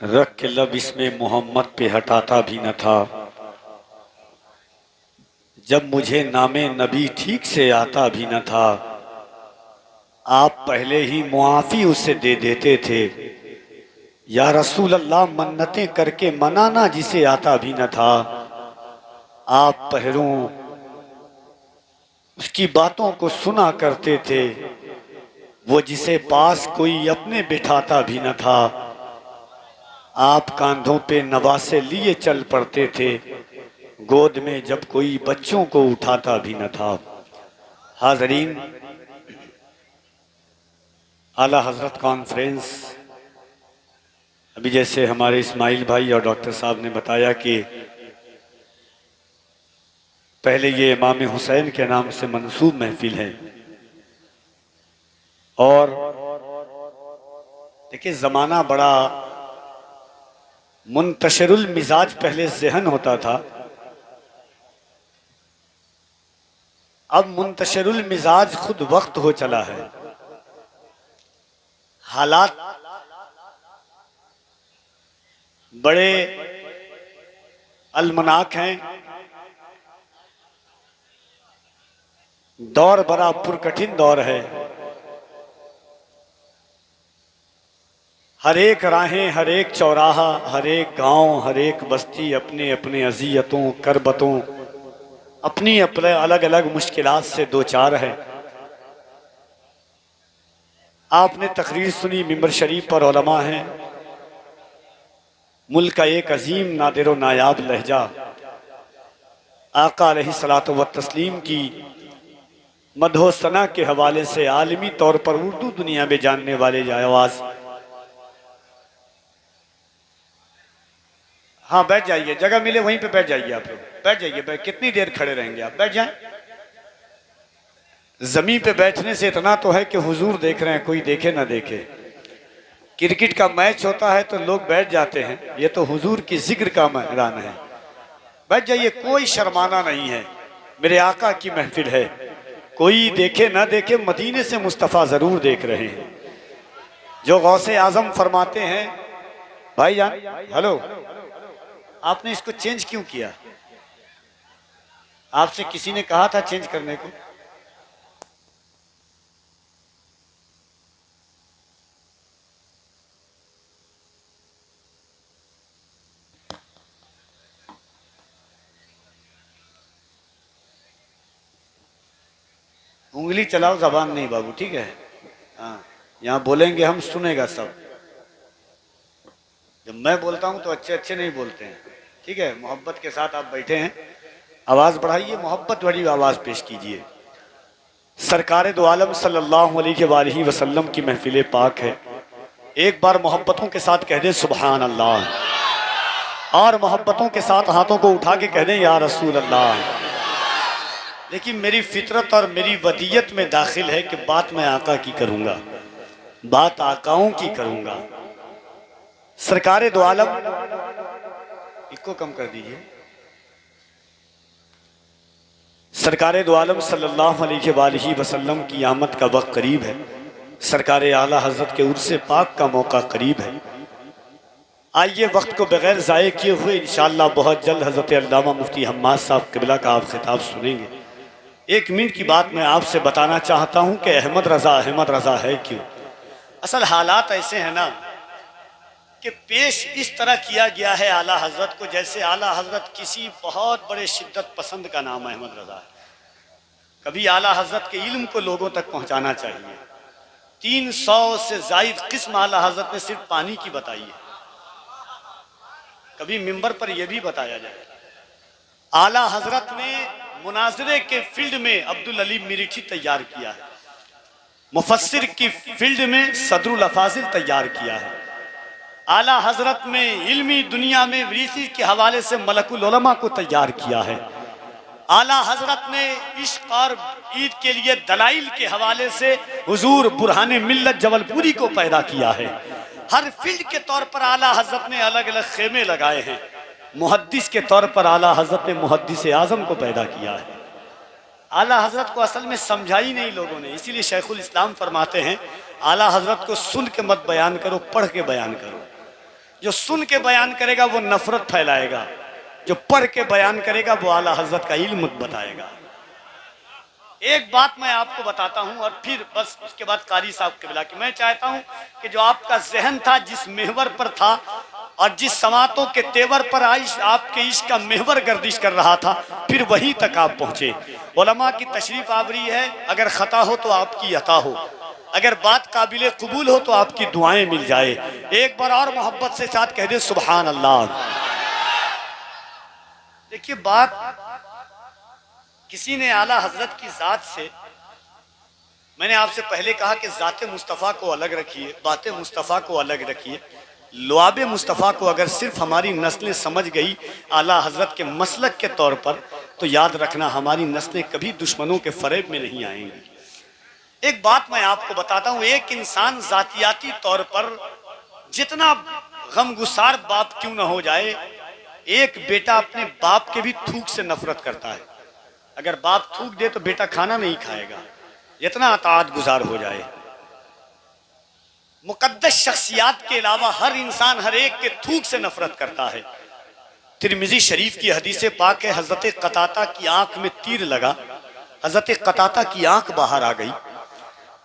रख के लब इसमें मोहम्मद पे हटाता भी न था। जब मुझे नामे नबी ठीक से आता भी न था, आप पहले ही मुआफ़ी उसे दे देते थे। या रसूल अल्लाह मन्नतें करके मनाना जिसे आता भी न था, आप पहरों उसकी बातों को सुना करते थे। वो जिसे पास कोई अपने बिठाता भी न था, आप कांधों पे नवासे लिए चल पड़ते थे। गोद में जब कोई बच्चों को उठाता भी न था। हाज़रीन, आला हज़रत कॉन्फ्रेंस, अभी जैसे हमारे इस्माइल भाई और डॉक्टर साहब ने बताया कि पहले ये इमाम हुसैन के नाम से मंसूब महफिल है। और देखिए, ज़माना बड़ा मुंतशिरुल मिजाज पहले ज़हन होता था, अब मुंतशिरुल मिजाज खुद वक्त हो चला है। हालात बड़े अलमनाक हैं, दौर बड़ा पुरकठिन दौर है। हर एक राहें, हर एक चौराहा, हर एक गांव, हर एक बस्ती अपने अपने अजियतों करबतों, अपनी अपने अलग अलग मुश्किलात से दो चार है। आपने तकरीर सुनी, मिंबर शरीफ पर उलमा हैं। मुल्क का एक अजीम नादिर व नायाब लहजा, आका अलैहिस्सलातु व तस्लीम की मदहो सना के हवाले से आलमी तौर पर उर्दू दुनिया में जानने वाले आवाज़। हाँ, बैठ जाइए, जगह मिले वहीं पे बैठ जाइए। आप लोग बैठ जाइए, कितनी देर खड़े रहेंगे आप? बैठ जाएं। जमीन पे बैठने से इतना तो है कि हुजूर देख रहे हैं, कोई देखे ना देखे। क्रिकेट का मैच होता है तो लोग बैठ जाते हैं, ये तो हुजूर की जिक्र का मैदान है। बैठ जाइए, कोई शर्माना नहीं है। मेरे आका की महफिल है, कोई देखे ना देखे, मदीने से मुस्तफ़ा जरूर देख रहे हैं। जो गौसे आजम फरमाते हैं, भाईजान हेलो, आपने इसको चेंज क्यों किया? आपसे किसी ने कहा था चेंज करने को? उंगली चलाओ, जबान नहीं बाबू, ठीक है? हाँ, यहाँ बोलेंगे हम, सुनेगा सब। जब मैं बोलता हूँ तो अच्छे अच्छे नहीं बोलते हैं, ठीक है? मोहब्बत के साथ आप बैठे हैं, आवाज़ बढ़ाइए, मोहब्बत वाली आवाज़ पेश कीजिए। सरकार दो आलम सल्लल्लाहु अलैहि वसल्लम की महफिल पाक है। एक बार मोहब्बतों के साथ कह दें सुबहान अल्लाह, और मोहब्बतों के साथ हाथों को उठा के कह दें या रसूल अल्लाह। लेकिन मेरी फितरत और मेरी वदीयत में दाखिल है कि बात मैं आका की करूँगा, बात आकाओं की करूँगा। सरकार दो आलम, इसको कम कर दीजिए। सरकार दो आलम सल्लल्लाहु अलैहि वसल्लम की आमद का वक्त करीब है। सरकार आला हज़रत के उर्स पाक का मौका करीब है। आइए, वक्त को बगैर ज़ाये किए हुए इंशाअल्लाह बहुत जल्द हज़रत अल्लामा मुफ्ती हम्माद साहब क़िबला का आप खिताब सुनेंगे। एक मिनट की बात मैं आपसे बताना चाहता हूँ कि अहमद रज़ा है क्यों। असल हालात ऐसे हैं ना कि पेश इस तरह किया गया है आला हज़रत को, जैसे आला हज़रत किसी बहुत बड़े शिद्दत पसंद का नाम अहमद रज़ा है। कभी आला हज़रत के इल्म को लोगों तक पहुँचाना चाहिए। 300 से ज़ायद किस्म आला हज़रत ने सिर्फ पानी की बताई है। कभी मिंबर पर यह भी बताया जाए, आला हज़रत ने मुनाजरे के फील्ड में अब्दुल अलीम मिरीठी तैयार किया है, मुफस्सिर की फील्ड में सदरुल अफाजिल तैयार किया है। आला हजरत में इल्मी दुनिया में वरीसी के हवाले से मलकुल उलमा को तैयार किया है। आला हजरत ने इश्क और ईद के लिए दलाइल के हवाले से हुजूर बुरहाने मिल्लत जबलपुरी को पैदा किया है। हर फील्ड के तौर पर आला हजरत ने अलग अलग खेमे लगाए हैं। मुहद्दिस के तौर पर आला हजरत ने मुहद्दिस आजम को पैदा किया है। आला हजरत को असल में समझा ही नहीं लोगों ने, इसीलिए शेखुल इस्लाम फरमाते हैं आला हजरत को सुन के मत बयान करो, पढ़ के बयान करो। जो सुन के बयान करेगा वो नफरत फैलाएगा, जो पढ़ के बयान करेगा वो आला हजरत का इल्म बताएगा। एक बात मैं आपको बताता हूं और फिर बस उसके बाद कारी साहब के बिला कि मैं चाहता हूं कि जो आपका जहन था जिस महवर पर था और जिस समातों के तेवर पर आपके इश्क का महवर गर्दिश कर रहा था, फिर वहीं तक आप पहुंचे। उलमा की तशरीफ आवरी है, अगर खता हो तो आपकी अता हो, अगर बात काबिल कबूल हो तो आपकी दुआएं मिल जाए। एक बार और मोहब्बत से साथ कह दे सुभान अल्लाह। देखिए, बात किसी ने आला हजरत की जात से, मैंने आपसे पहले कहा कि जाते मुस्तफ़ा को अलग रखिए, बातें मुस्तफ़ा को अलग रखिए। लुआबे मुस्तफ़ा को अगर सिर्फ हमारी नस्लें समझ गई आला हजरत के मसलक के तौर पर, तो याद रखना हमारी नस्लें कभी दुश्मनों के फरेब में नहीं आएंगी। एक बात मैं आपको बताता हूं, एक इंसान जातियाती तौर पर जितना गमगुसार बाप क्यों ना हो जाए, एक बेटा अपने बाप के भी थूक से नफरत करता है। अगर बाप थूक दे तो बेटा खाना नहीं खाएगा, जितना अताअत गुजार हो जाए। मुकद्दस शख्सियात के अलावा हर इंसान हर एक के थूक से नफरत करता है। तिरमिजी शरीफ की हदीस पाक है, हजरत कताता की आंख में तीर लगा, हजरत कताता की आंख बाहर आ गई,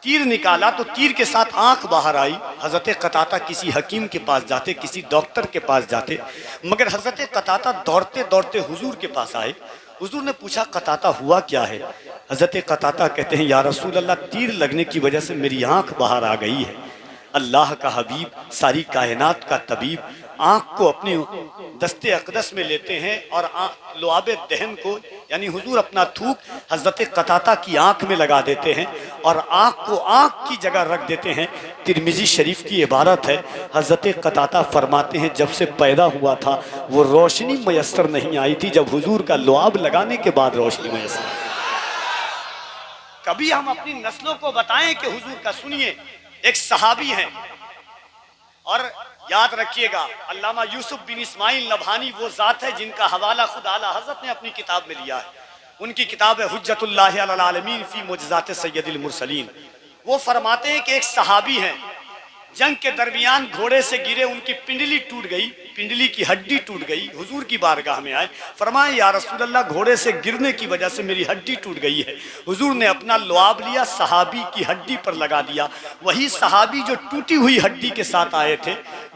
तीर निकाला तो तीर के साथ आंख बाहर आई। हजरत कताता किसी हकीम के पास जाते, किसी डॉक्टर के पास जाते, मगर हजरत कताता दौड़ते दौड़ते हुजूर के पास आए। हुजूर ने पूछा कताता हुआ क्या है? हजरत कताता कहते हैं या रसूल अल्लाह, तीर लगने की वजह से मेरी आंख बाहर आ गई है। अल्लाह का हबीब, सारी कायनात का तबीब, आंख को अपनी दस्ते अकदस में लेते हैं और लुआबे दहन को यानी हुजूर अपना थूक हजरत कताता की आंख में लगा देते हैं और आंख को आंख की जगह रख देते हैं। तिरमिजी शरीफ की इबारत है, हजरत कताता फरमाते हैं जब से पैदा हुआ था वो रोशनी मयसर नहीं आई थी, जब हुजूर का लुआब लगाने के बाद रोशनी मयसर। कभी हम अपनी नस्लों को बताएं कि हुजूर का सुनिए। एक सहाबी हैं और याद रखिएगा, अल्लामा यूसुफ बिन इस्माइल नभानी वो जात है जिनका हवाला खुद आला हजरत ने अपनी किताब में लिया है। उनकी किताब है हुज्जतुल्लाह अलल आलमीन फी मुअज्जिज़ात सय्यदिल मुरसलीन। वो फरमाते हैं कि एक सहाबी हैं, जंग के दरमियान घोड़े से गिरे, उनकी पिंडली टूट गई, पिंडली की हड्डी टूट गई। हुजूर की बारगाह में आए, फरमाए या रसूल अल्लाह, घोड़े से गिरने की वजह से मेरी हड्डी टूट गई है। हुजूर ने अपना लुआब लिया, सहाबी की हड्डी पर लगा दिया। वही सहाबी जो टूटी हुई हड्डी के साथ आए थे,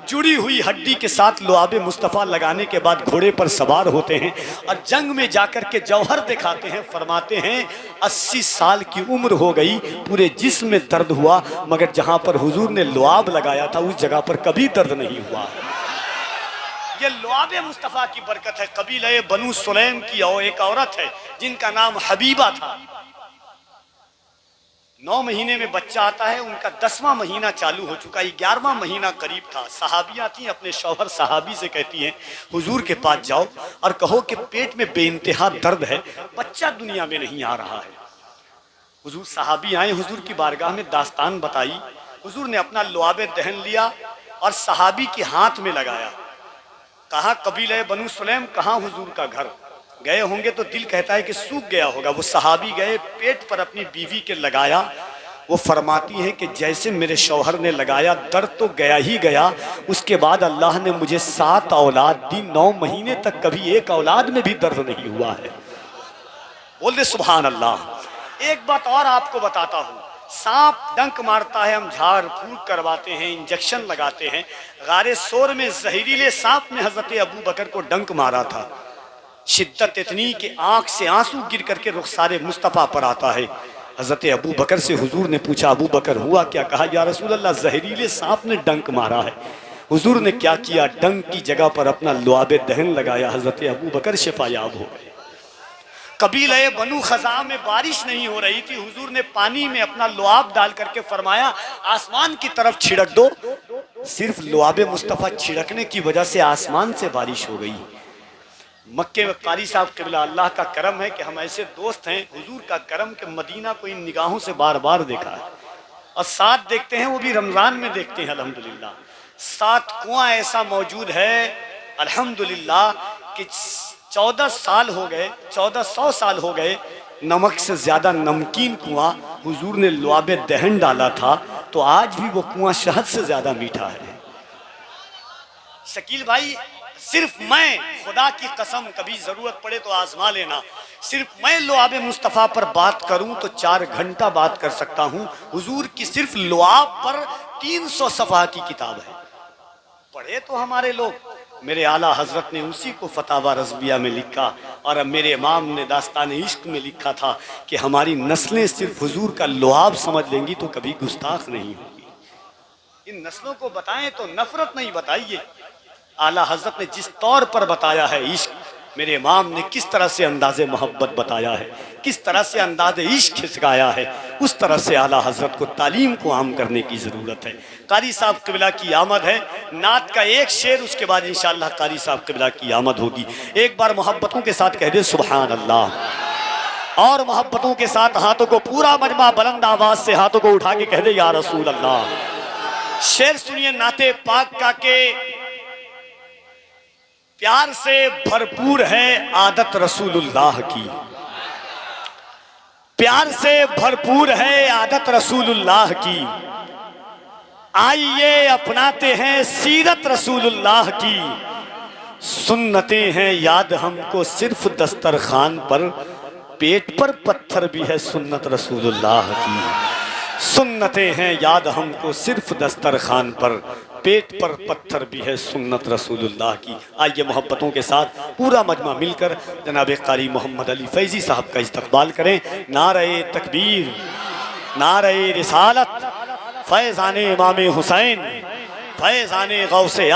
जुड़ी हुई हड्डी के साथ लुआबे मुस्तफ़ा लगाने के बाद घोड़े पर सवार होते हैं और जंग में जाकर के जौहर दिखाते हैं। फरमाते हैं 80 साल की उम्र हो गई, पूरे जिस्म में दर्द हुआ, मगर जहां पर हुजूर ने लुआब लगाया था उस जगह पर कभी दर्द नहीं हुआ। ये लुआबे मुस्तफ़ा की बरकत है। कबीले बनु सुलैम की एक औरत है जिनका नाम हबीबा था। 9 महीने में बच्चा आता है, उनका 10वां महीना चालू हो चुका, 11वां महीना करीब था। सहाबियाँ थी, अपने शौहर सहाबी से कहती हैं हुजूर के पास जाओ और कहो कि पेट में बेइंतहा दर्द है, बच्चा दुनिया में नहीं आ रहा है। हुजूर सहाबी आए, हुजूर की बारगाह में दास्तान बताई। हुजूर ने अपना लुआबे दहन लिया और सहाबी के हाथ में लगाया। कहा कबीले बनु सुलैम, कहाँ हुजूर का घर? गए होंगे तो दिल कहता है कि सूख गया होगा। वो सहाबी गए, पेट पर अपनी बीवी के लगाया। वो फरमाती हैं कि जैसे मेरे शौहर ने लगाया, दर्द तो गया ही गया। उसके बाद अल्लाह ने मुझे 7 औलाद दी, 9 महीने तक कभी एक औलाद में भी दर्द नहीं हुआ है। बोल दे सुभान अल्लाह। एक बात और आपको बताता हूँ, सांप डंक मारता है, हम झाड़ फूक करवाते हैं, इंजेक्शन लगाते हैं। गारे सोर में जहरीले सांप ने हजरत अबू बकर को डंक मारा था। शिद्दत इतनी कि आंख से आंसू गिर करके रुखसारे मुस्तफ़ा पर आता है। हजरत अबू बकर से हुजूर ने पूछा अबू बकर हुआ क्या? कहा या रसूल अल्लाह, जहरीले सांप ने डंक मारा है। हुजूर ने क्या किया? डंक की जगह पर अपना लुआबे दहन लगाया। हजरत अबू बकर शिफायाब हो गए। कबीले बनु खज़ा में बारिश नहीं हो रही थी, हुजूर ने पानी में अपना लुआब डाल करके फरमाया आसमान की तरफ छिड़क दो। सिर्फ लुआबे मुस्तफ़ा छिड़कने की वजह से आसमान से बारिश हो गई। मक्के में कारी साहब क़िबला, अल्लाह का करम है कि हम ऐसे दोस्त हैं, हुजूर का करम के मदीना को इन निगाहों से बार बार देखा है और साथ देखते हैं, वो भी रमज़ान में देखते हैं। अल्हम्दुलिल्लाह 7 कुआं ऐसा मौजूद है अल्हम्दुलिल्लाह कि 14 साल हो गए, 1400 साल हो गए, नमक से ज़्यादा नमकीन कुआं हुजूर ने लुआबे दहन डाला था, तो आज भी वो कुआं शहद से ज़्यादा मीठा है। शकील भाई, सिर्फ मैं, खुदा की कसम, कभी जरूरत पड़े तो आजमा लेना, सिर्फ मैं लुआब मुस्तफ़ा पर बात करूं तो 4 घंटा बात कर सकता हूं। हुजूर की सिर्फ लुआब पर 300 सफ़हा की किताब है, पढ़े तो हमारे लोग। मेरे आला हजरत ने उसी को फतावा रज़विया में लिखा, और अब मेरे इमाम ने दास्तान इश्क में लिखा था कि हमारी नस्लें सिर्फ हुजूर का लुआब समझ लेंगी तो कभी गुस्ताख नहीं होगी। इन नस्लों को बताएं तो नफरत नहीं बताइए। आला हजरत ने जिस तौर पर बताया है इश्क, मेरे इमाम ने किस तरह से अंदाज़े मोहब्बत बताया है, किस तरह से अंदाज़े इश्क सिखाया है, उस तरह से आला हजरत को तालीम को आम करने की ज़रूरत है। कारी साहब क़िबला की आमद है, नात का एक शेर, उसके बाद इंशाअल्लाह कारी साहब क़िबला की आमद होगी। एक बार मोहब्बतों के साथ कह दे सुभान अल्लाह, और मोहब्बतों के साथ हाथों को, पूरा मजमा बुलंद आवाज़ से हाथों को उठा के कह दे या रसूल अल्लाह। शेर सुनिए नाते पाक का के प्यार से भरपूर है आदत रसूलुल्लाह की, प्यार से भरपूर है आदत रसूलुल्लाह की, आइए अपनाते हैं सीरत रसूलुल्लाह की, सुन्नतें हैं याद हमको सिर्फ दस्तरखान पर, पेट पर पत्थर भी है सुन्नत रसूलुल्लाह की, सुन्नतें हैं याद हमको सिर्फ दस्तरखान पर, पेट पर पत्थर भी है सुन्नत रसूलुल्लाह की। आइए मोहब्बतों के साथ पूरा मजमा मिलकर जनाब कारी मोहम्मद अली फैज़ी साहब का इस्तकबाल करें। नारे तकबीर, नारे रिसालत, फैज़ाने इमाम हुसैन, फैज़ाने गौसे